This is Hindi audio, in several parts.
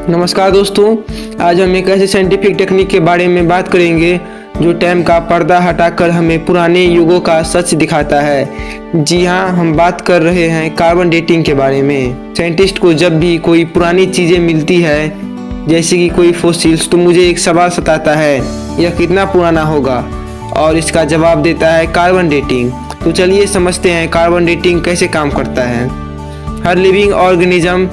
नमस्कार दोस्तों, आज हम एक ऐसे साइंटिफिक टेक्निक के बारे में बात करेंगे जो टाइम का पर्दा हटाकर हमें पुराने युगों का सच दिखाता है। जी हाँ, हम बात कर रहे हैं कार्बन डेटिंग के बारे में। साइंटिस्ट को जब भी कोई पुरानी चीज़ें मिलती है, जैसे कि कोई फॉसिल्स, तो मुझे एक सवाल सताता है, यह कितना पुराना होगा, और इसका जवाब देता है कार्बन डेटिंग। तो चलिए समझते हैं कार्बन डेटिंग कैसे काम करता है। हर लिविंग ऑर्गेनिज्म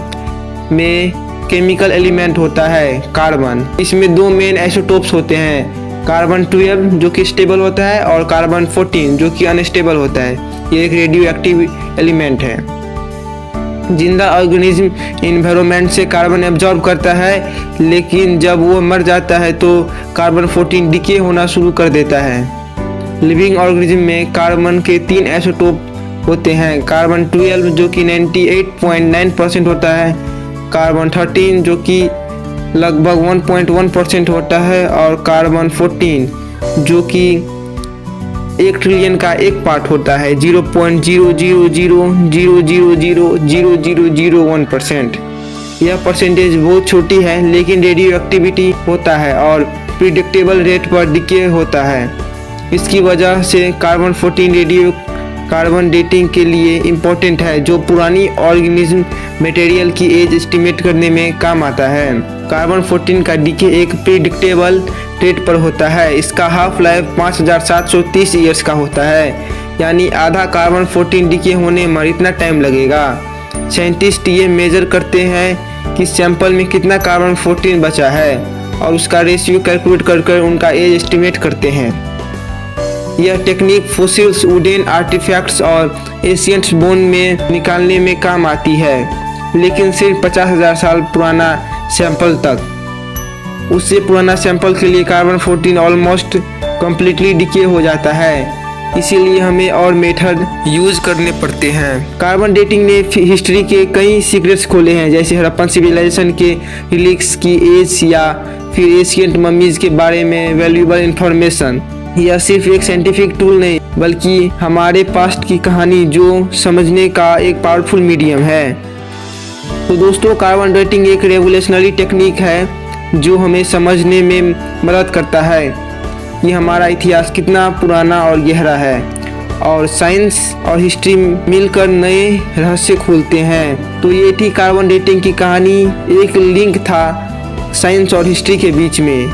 में केमिकल एलिमेंट होता है कार्बन। इसमें दो मेन आइसोटोप्स होते हैं, कार्बन 12 जो कि स्टेबल होता है और कार्बन 14 जो कि अनस्टेबल होता है। ये एक रेडियो एक्टिव एलिमेंट है। जिंदा ऑर्गेनिज्म इन्वायरमेंट से कार्बन एब्जॉर्ब करता है, लेकिन जब वो मर जाता है तो कार्बन 14 डिके होना शुरू कर देता है। लिविंग ऑर्गेनिज्म में कार्बन के 3 आइसोटोप होते हैं, कार्बन 12 जो कि 98.9% होता है, कार्बन 13 जो कि लगभग 1.1% होता है, और कार्बन 14 जो कि 1 ट्रिलियन का एक पार्ट होता है, 0.000000001%। यह परसेंटेज बहुत छोटी है, लेकिन रेडियो एक्टिविटी होता है और प्रिडिक्टेबल रेट पर डिके होता है। इसकी वजह से कार्बन 14 रेडियो कार्बन डेटिंग के लिए इम्पोर्टेंट है, जो पुरानी ऑर्गेनिज्म मटेरियल की एज एस्टिमेट करने में काम आता है। कार्बन 14 का डीके एक प्रिडिक्टेबल रेट पर होता है। इसका हाफ लाइफ 5730 ईयर्स का होता है, यानी आधा कार्बन 14 डीके होने में इतना टाइम लगेगा। साइंटिस्ट ये मेजर करते हैं कि सैंपल में कितना कार्बन 14 बचा है, और उसका रेशियो कैलकुलेट कर उनका एज एस्टिमेट करते हैं। यह टेक्निक फॉसिल्स, वुडन आर्टिफैक्ट्स और एशियंट बोन में निकालने में काम आती है, लेकिन सिर्फ 50,000 साल पुराना सैंपल तक। उससे पुराना सैंपल के लिए कार्बन 14 ऑलमोस्ट कम्प्लीटली डिके हो जाता है, इसीलिए हमें और मेथड यूज करने पड़ते हैं। कार्बन डेटिंग ने हिस्ट्री के कई सीक्रेट्स खोले हैं, जैसे हड़प्पन सिविलाइजेशन के रिलिक्स की एज या फिर एशियंट मम्मीज के बारे में वैल्यूएबल इंफॉर्मेशन। यह सिर्फ एक साइंटिफिक टूल नहीं, बल्कि हमारे पास्ट की कहानी जो समझने का एक पावरफुल मीडियम है। तो दोस्तों, कार्बन डेटिंग एक रेवोल्यूशनरी टेक्निक है जो हमें समझने में मदद करता है कि हमारा इतिहास कितना पुराना और गहरा है, और साइंस और हिस्ट्री मिलकर नए रहस्य खोलते हैं। तो ये थी कार्बन डेटिंग की कहानी, एक लिंक था साइंस और हिस्ट्री के बीच में।